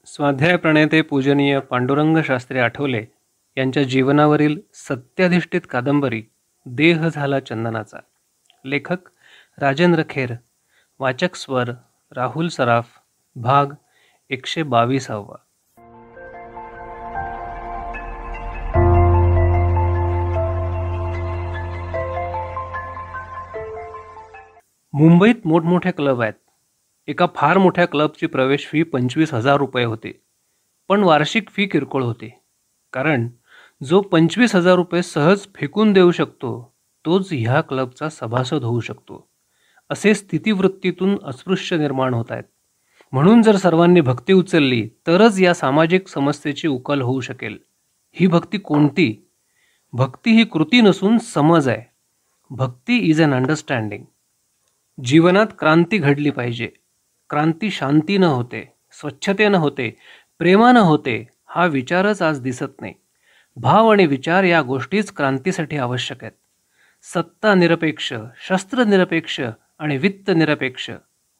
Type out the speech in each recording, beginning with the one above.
स्वाध्याय प्रणेते पूजनीय पांडुरंग शास्त्री आठवले यांच्या जीवनावरील सत्याधिष्ठित कादंबरी देह झाला चंदनाचा. लेखक राजेंद्र खेर. वाचक स्वर राहुल सराफ. भाग 122. मुंबईत मोठमोठे क्लब आहेत. एका फार मोठ्या क्लबची प्रवेश फी 25,000 रुपये होती. पण वार्षिक फी किरकोळ होती. कारण जो 25,000 रुपये सहज फेकून देऊ शकतो तोच ह्या क्लबचा सभासद होऊ शकतो, असे स्थितिवृत्तीतून अस्पृश्य निर्माण होत आहेत. म्हणून जर सर्वांनी भक्ती उचलली तरच या सामाजिक समस्येची उकल होऊ शकेल. ही भक्ती कोणती? भक्ती ही कृती नसून समज आहे. भक्ती इज अन अंडरस्टँडिंग. जीवनात क्रांती घडली पाहिजे. क्रांती शांतीनं होते, स्वच्छतेनं होते, प्रेमानं होते. हा विचारच आज दिसत नाही. भाव आणि विचार या गोष्टीच क्रांतीसाठी आवश्यक आहेत. सत्ता निरपेक्ष, शस्त्र निरपेक्ष आणि वित्त निरपेक्ष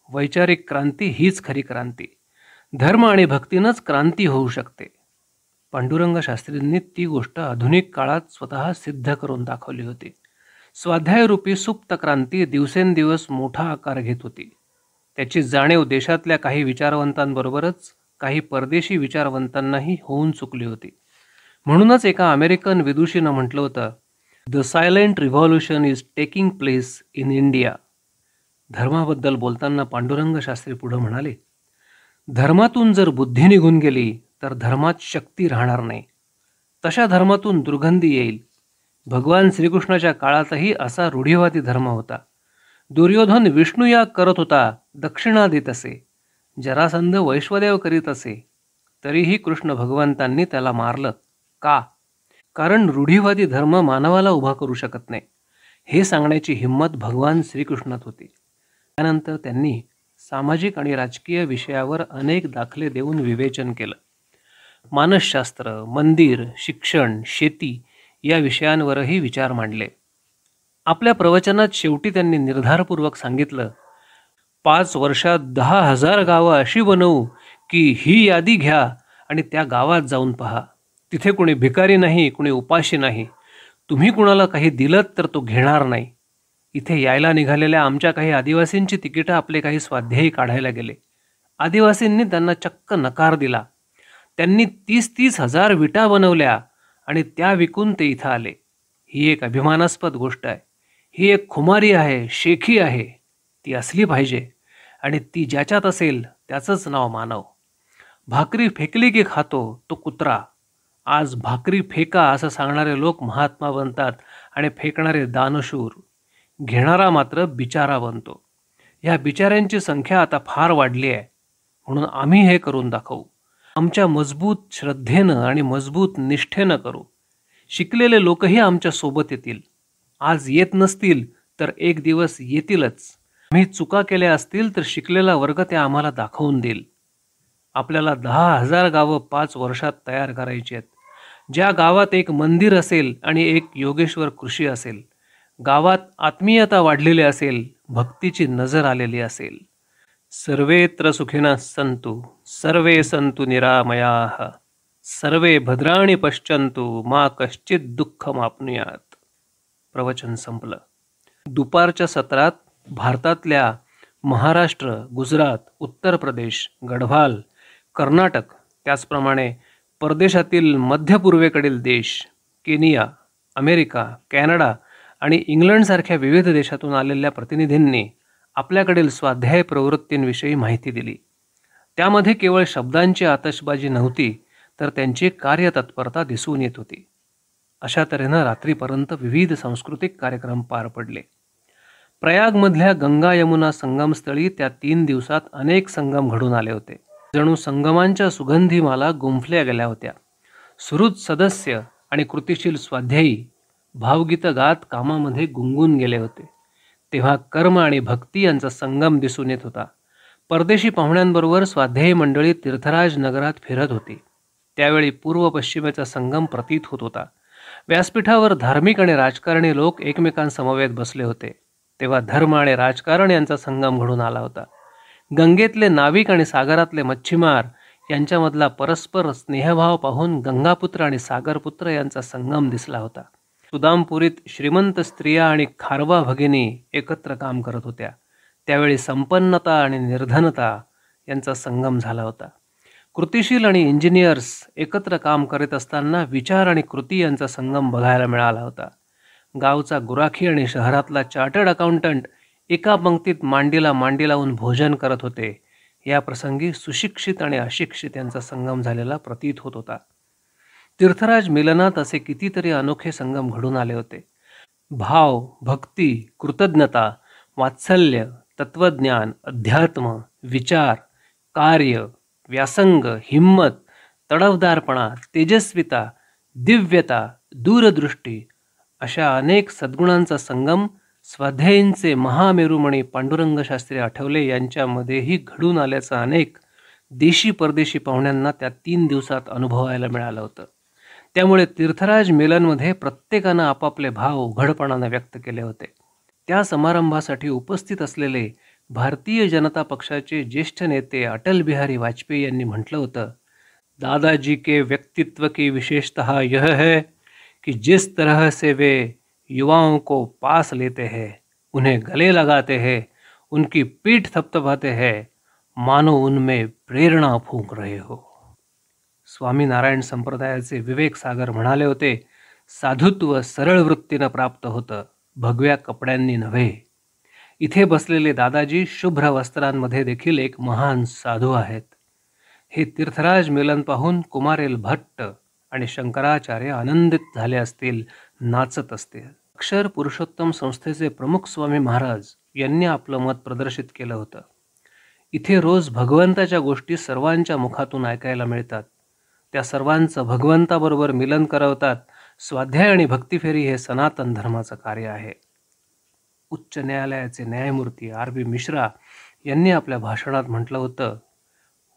वैचारिक क्रांती हीच खरी क्रांती. धर्म आणि भक्तीनंच क्रांती होऊ शकते. पांडुरंग शास्त्रींनी ती गोष्ट आधुनिक काळात स्वतः सिद्ध करून दाखवली होती. स्वाध्यायरूपी सुप्त क्रांती दिवसेंदिवस मोठा आकार घेत होती. त्याची जाणीव देशातल्या काही विचारवंतांबरोबरच काही परदेशी विचारवंतांनाही होऊन चुकली होती. म्हणूनच एका अमेरिकन विदुषीनं म्हटलं होतं, the silent revolution is taking place in India. धर्माबद्दल बोलताना पांडुरंग शास्त्री पुढं म्हणाले, धर्मातून जर बुद्धी निघून गेली तर धर्मात शक्ती राहणार नाही. तशा धर्मातून दुर्गंधी येईल. भगवान श्रीकृष्णाच्या काळातही असा रूढीवादी धर्म होता. दुर्योधन विष्णुयाग करत होता, दक्षिणा देत असे. जरासंध वैश्वदेव करीत असे. तरीही कृष्ण भगवंतांनी त्याला मारलं. का? कारण रूढीवादी धर्म मानवाला उभा करू शकत नाही, हे सांगण्याची हिंमत भगवान श्रीकृष्णात होती. त्यानंतर त्यांनी सामाजिक आणि राजकीय विषयावर अनेक दाखले देऊन विवेचन केलं. मानसशास्त्र, मंदिर, शिक्षण, शेती या विषयांवरही विचार मांडले. आपल्या प्रवचनात शेवटी त्यांनी निर्धारपूर्वक सांगितलं, 5 वर्षात 10,000 गावं अशी बनवू की ही यादी घ्या आणि त्या गावात जाऊन पहा. तिथे कुणी भिकारी नाही, कुणी उपाशी नाही. तुम्ही कुणाला काही दिलं तर तो घेणार नाही. इथे यायला निघालेल्या आमच्या काही आदिवासींची तिकीटं आपले काही स्वाध्यायी काढायला गेले. आदिवासींनी त्यांना चक्क नकार दिला. त्यांनी 30,000 विटा बनवल्या आणि त्या विकून ते इथं आले. ही एक अभिमानास्पद गोष्ट आहे. ही एक खुमारी आहे, शेखी आहे. ती असली पाहिजे आणि ती ज्याच्यात असेल त्याचंच नाव मानव. भाकरी फेकली की खातो तो कुत्रा. आज भाकरी फेका असं सांगणारे लोक महात्मा बनतात आणि फेकणारे दानशूर. घेणारा मात्र बिचारा बनतो. ह्या बिचाऱ्यांची संख्या आता फार वाढली आहे. म्हणून आम्ही हे करून दाखवू. आमच्या मजबूत श्रद्धेनं आणि मजबूत निष्ठेनं करू. शिकलेले लोकही आमच्या सोबत येतील. आज येत नसतील तर एक दिवस येतीलच. आम्ही चुका केल्या असतील तर शिकलेला वर्ग त्या आम्हाला दाखवून देईल. आपल्याला 10,000 गावं 5 वर्षात तयार करायची आहेत. ज्या गावात एक मंदिर असेल आणि एक योगेश्वर कृषी असेल, गावात आत्मीयता वाढलेली असेल, भक्तीची नजर आलेली असेल. सर्वेत्र सुखिनः सन्तु सर्वे सन्तु निरामयाः सर्वे भद्राणि पश्यन्तु मा कश्चित् दुःखमाप्नुयात्. प्रवचन संपलं. दुपारच्या सत्रात भारतातल्या महाराष्ट्र, गुजरात, उत्तर प्रदेश, गढवाल, कर्नाटक, त्याचप्रमाणे परदेशातील मध्यपूर्वेकडील देश, केनिया, अमेरिका, कॅनडा आणि इंग्लंडसारख्या विविध देशातून आलेल्या प्रतिनिधींनी आपल्याकडील स्वाध्याय प्रवृत्तींविषयी माहिती दिली. त्यामध्ये केवळ शब्दांची आतषबाजी नव्हती, तर त्यांची कार्यतत्परता दिसून येत होती. अशा तऱ्हेनं रात्रीपर्यंत विविध सांस्कृतिक कार्यक्रम पार पडले. प्रयागमधल्या गंगा यमुना संगमस्थळी त्या 3 दिवसात अनेक संगम घडून आले होते. जणू संगमांच्या सुगंधीमाला गुंफल्या गेल्या होत्या. सुहृद सदस्य आणि कृतिशील स्वाध्यायी भावगीतं गात कामामध्ये गुंगून गेले होते. तेव्हा कर्म आणि भक्ती यांचा संगम दिसून येत होता. परदेशी पाहुण्यांबरोबर स्वाध्यायी मंडळी तीर्थराज नगरात फिरत होती. त्यावेळी पूर्व पश्चिमेचा संगम प्रतीत होत होता. व्यासपीठावर धार्मिक आणि राजकारणी लोक एकमेकांसमवेत बसले होते. तेव्हा धर्म आणि राजकारण यांचा संगम घडून आला होता. गंगेतले नाविक आणि सागरातले मच्छीमार यांच्यामधला परस्पर स्नेहभाव पाहून गंगापुत्र आणि सागरपुत्र यांचा संगम दिसला होता. सुदामपुरीत श्रीमंत स्त्रिया आणि खारवा भगिनी एकत्र काम करत होत्या. त्यावेळी संपन्नता आणि निर्धनता यांचा संगम झाला होता. कृतिशील आणि इंजिनियर्स एकत्र काम करीत असताना विचार आणि कृती यांचा संगम बघायला मिळाला होता. गावचा गुराखी आणि शहरातला चार्टर्ड अकाउंटंट एका पंक्तीत मांडीला मांडी लावून भोजन करत होते. या प्रसंगी सुशिक्षित आणि अशिक्षित यांचा संगम झालेला प्रतीत होत होता. तीर्थराज मिलनात असे कितीतरी अनोखे संगम घडून आले होते. भाव, भक्ती, कृतज्ञता, वात्सल्य, तत्वज्ञान, अध्यात्म, विचार, कार्य, व्यासंग, हिम्मत, तडफदारपणा, तेजस्विता, दिव्यता, दूरदृष्टी अशा अनेक सद्गुणांचा संगम स्वाध्यायींचे महामेरुमणी पांडुरंग शास्त्री आठवले यांच्यामध्येही घडून आल्याचं अनेक देशी परदेशी पाहुण्यांना त्या 3 दिवसात अनुभवायला मिळालं होतं. त्यामुळे तीर्थराज मिलनमध्ये प्रत्येकानं आपापले भाव उघडपणानं व्यक्त केले होते. त्या समारंभासाठी उपस्थित असलेले भारतीय जनता पक्षाचे ज्येष्ठ नेते अटल बिहारी वाजपेयी यांनी म्हटलं होतं, दादाजी के व्यक्तित्व की विशेषतः यह है कि जिस तरह से वे युवाओं को पास लेते हैं, उन्हें गले लगाते हैं, उनकी पीठ थपथपाते हैं, मानो उनमें प्रेरणा फूंक रहे हो. स्वामीनारायण संप्रदायाचे विवेक सागर म्हणाले होते, साधुत्व सरळ वृत्तीनं प्राप्त होतं, भगव्या कपड्यांनी नव्हे. इथे बसलेले दादाजी शुभ्र वस्त्रांमध्ये देखील एक महान साधू आहेत. हे तीर्थराज मिलन पाहून कुमारेल भट्ट आणि शंकराचार्य आनंदित झाले असतील, नाचत असतील. अक्षर पुरुषोत्तम संस्थेचे प्रमुख स्वामी महाराज यांनी आपलं मत प्रदर्शित केलं होतं. इथे रोज भगवंताच्या गोष्टी सर्वांच्या मुखातून ऐकायला मिळतात. त्या सर्वांचं भगवंताबरोबर मिलन करवतात. स्वाध्याय आणि भक्तिफेरी हे सनातन धर्माचं कार्य आहे. उच्च न्यायालयाचे न्यायमूर्ती RB मिश्रा यांनी आपल्या भाषणात म्हटलं होतं,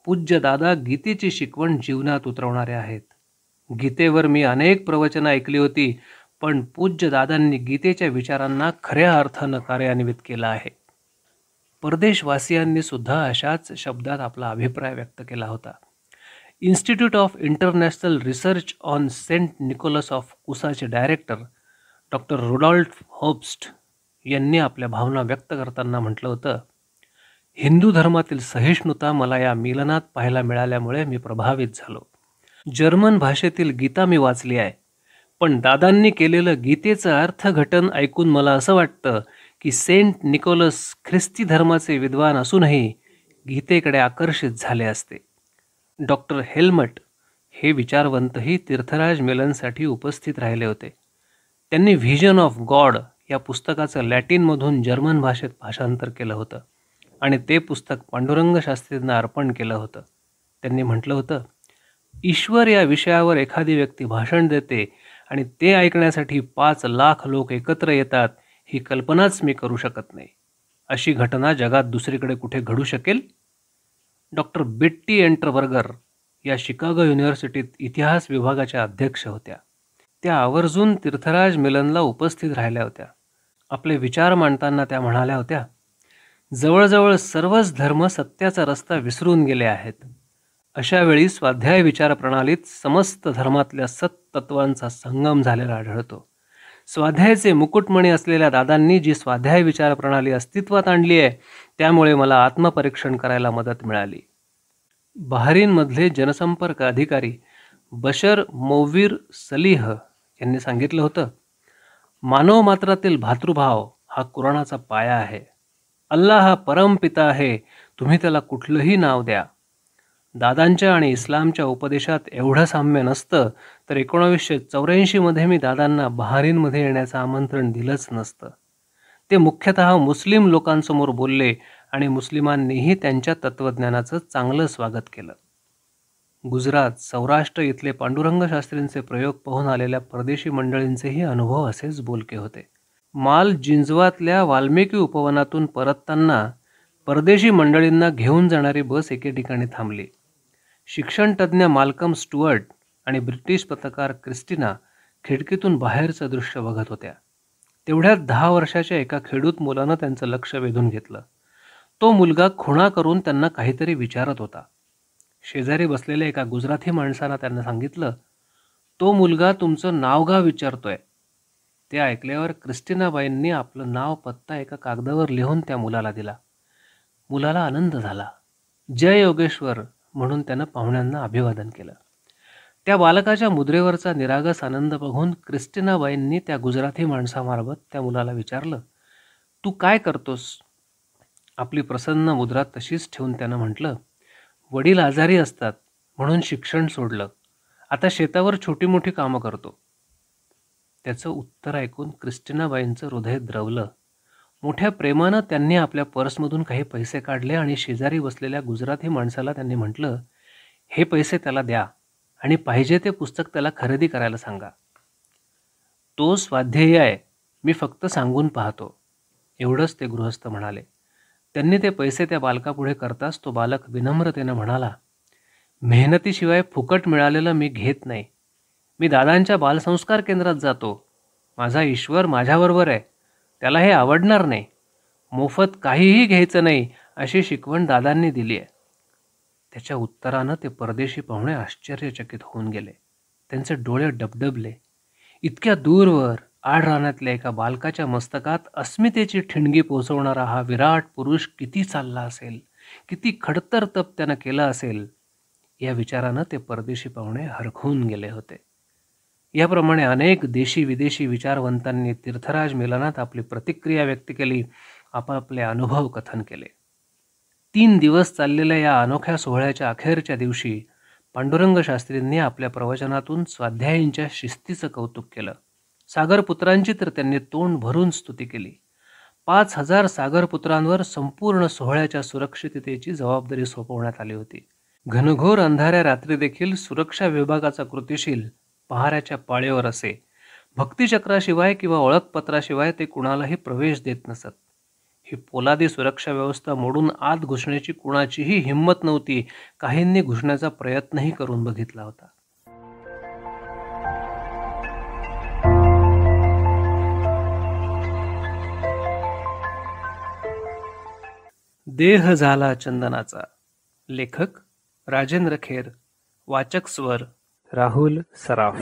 पूज्य दादा गीतेची शिकवण जीवनात उतरवणारे आहेत. गीतेवर मी अनेक प्रवचनं ऐकली होती, पण पूज्य दादांनी गीतेच्या विचारांना खऱ्या अर्थानं कार्यान्वित केलं आहे. परदेशवासियांनी सुद्धा अशाच शब्दात आपला अभिप्राय व्यक्त केला होता. Institute of international research on Saint Nicholas of उसाचे डायरेक्टर डॉक्टर रुडॉल्फ होब्स्ट यांनी आपल्या भावना व्यक्त करताना म्हटलं होतं, हिंदू धर्मातील सहिष्णुता मला या मिलनात पाहायला मिळाल्यामुळे मी प्रभावित झालो. जर्मन भाषेतील गीता मी वाचली आहे, पण दादांनी केलेलं गीतेचं अर्थघटन ऐकून मला असं वाटतं की सेंट निकोलस ख्रिस्ती धर्माचे विद्वान असूनही गीतेकडे आकर्षित झाले असते. डॉक्टर हेल्मट हे विचारवंतही तीर्थराज मिलनसाठी उपस्थित राहिले होते. त्यांनी व्हिजन ऑफ गॉड या पुस्तकाचं लॅटिनमधून जर्मन भाषेत भाषांतर केलं होतं आणि ते पुस्तक पांडुरंग शास्त्रींना अर्पण केलं होतं. त्यांनी म्हटलं होतं, ईश्वर या विषयावर एखादी व्यक्ती भाषण देते आणि ते ऐकण्यासाठी 5 लाख लोक एकत्र येतात, ही कल्पनाच मी करू शकत नाही. अशी घटना जगात दुसरीकडे कुठे घडू शकेल? डॉक्टर बेट्टी एंटरबर्गर या शिकागो युनिव्हर्सिटीत इतिहास विभागाच्या अध्यक्ष होत्या. त्या आवर्जून तीर्थराज मिलनला उपस्थित राहिल्या होत्या. आपले विचार मांडताना त्या म्हणाल्या होत्या, जवळजवळ सर्वच धर्म सत्याचा रस्ता विसरून गेले आहेत. अशा वेळी स्वाध्याय विचार प्रणालीत समस्त धर्मातल्या सत्तत्वांचा संगम झालेला आढळतो. स्वाध्यायाचे मुकुटमणी असलेल्या दादांनी जी स्वाध्याय विचार प्रणाली अस्तित्वात आणली आहे, त्यामुळे मला आत्मपरीक्षण करायला मदत मिळाली. बहरीनमधले जनसंपर्क अधिकारी बशर मौवीर सलीह यांनी सांगितलं होतं, मानव मात्रातील भातृभाव हा कुराणाचा पाया आहे. अल्लाह हा परमपिता आहे, तुम्ही त्याला कुठलंही नाव द्या. दादांच्या आणि इस्लामच्या उपदेशात एवढं साम्य नसतं तर 1984 मी दादांना बहरीनमध्ये येण्याचं आमंत्रण दिलंच नसतं. ते मुख्यतः मुस्लिम लोकांसमोर बोलले आणि मुस्लिमांनीही त्यांच्या तत्त्वज्ञानाचं चांगलं स्वागत केलं. गुजरात, सौराष्ट्र इथले पांडुरंग शास्त्रींचे प्रयोग पाहून आलेल्या परदेशी मंडळींचेही अनुभव असेच बोलके होते. माल जिंजवातल्या वाल्मिकी उपवनातून परतताना परदेशी मंडळींना घेऊन जाणारी बस एके ठिकाणी थांबली. शिक्षणतज्ज्ञ माल्कम स्टुअर्ट आणि ब्रिटिश पत्रकार क्रिस्टिना खिडकीतून बाहेरचं दृश्य बघत होत्या. तेवढ्यात 10 वर्षाच्या एका खेडूत मुलानं त्यांचं लक्ष वेधून घेतलं. तो मुलगा खुणा करून त्यांना काहीतरी विचारत होता. शेजारी बसलेल्या एका गुजराती माणसानं त्यांना सांगितलं, तो मुलगा तुमचं नावगाव विचारतोय. ते ऐकल्यावर क्रिस्टिनाबाईंनी आपलं नाव पत्ता एका कागदावर लिहून त्या मुलाला दिला. मुलाला आनंद झाला. जय योगेश्वर म्हणून त्यानं पाहुण्यांना अभिवादन केलं. त्या बालकाच्या मुद्रेवरचा निरागस आनंद बघून क्रिस्टिनाबाईंनी त्या गुजराती माणसामार्फत त्या मुलाला विचारलं, तू काय करतोस? आपली प्रसन्न मुद्रा तशीच ठेवून त्यानं म्हटलं, वडील आजारी असतात म्हणून शिक्षण सोडलं. आता शेतावर छोटी मोठी कामं करतो. त्याचं उत्तर ऐकून क्रिस्टिनाबाईंचं हृदय द्रवलं. मोठ्या प्रेमानं त्यांनी आपल्या पर्समधून काही पैसे काढले आणि शेजारी बसलेल्या गुजराती माणसाला त्यांनी म्हटलं, हे पैसे त्याला द्या आणि पाहिजे ते पुस्तक त्याला खरेदी करायला सांगा. तो स्वाध्यायी आहे, मी फक्त सांगून पाहतो, एवढंच ते गृहस्थ म्हणाले. त्यांनी ते पैसे त्या बालकापुढे करताच तो बालक विनम्रतेनं म्हणाला, मेहनतीशिवाय फुकट मिळालेलं मी घेत नाही. मी दादांच्या बालसंस्कार केंद्रात जातो. माझा ईश्वर माझ्याबरोबर आहे. त्याला हे आवडणार नाही. मोफत काहीही घ्यायचं नाही अशी शिकवण दादांनी दिली आहे. त्याच्या उत्तरानं ते परदेशी पाहुणे आश्चर्यचकित होऊन गेले. त्यांचे डोळे डबडबले. इतक्या दूरवर आड रानातल्या एका बालकाच्या मस्तकात अस्मितेची ठिणगी पोचवणारा हा विराट पुरुष किती चालला असेल, किती खडतर तप त्यानं केलं असेल, या विचारानं ते परदेशी पाहुणे हरखून गेले होते. याप्रमाणे अनेक देशी विदेशी विचारवंतांनी तीर्थराज मिलनात आपली प्रतिक्रिया व्यक्त केली, आपापले अनुभव कथन केले. 3 दिवस चाललेल्या या अनोख्या सोहळ्याच्या अखेरच्या दिवशी पांडुरंग शास्त्रींनी आपल्या प्रवचनातून स्वाध्यायींच्या शिस्तीचं कौतुक केलं. सागरपुत्रांची तर त्यांनी तोंड भरून स्तुती केली. 5,000 सागरपुत्रांवर संपूर्ण सोहळ्याच्या सुरक्षिततेची जबाबदारी सोपवण्यात आली होती. घनघोर अंधाऱ्या रात्री देखील सुरक्षा विभागाचा कृतिशील पहाऱ्याच्या पाळीवर असे. भक्तिचक्राशिवाय किंवा ओळखपत्राशिवाय ते कुणालाही प्रवेश देत नसत. ही पोलादी सुरक्षा व्यवस्था मोडून आत घुसण्याची कुणाचीही हिंमत नव्हती. काहींनी घुसण्याचा प्रयत्नही करून बघितला होता. देह झाला चंदनाचा. लेखक राजेंद्र खेर. वाचक स्वर राहुल सराफ.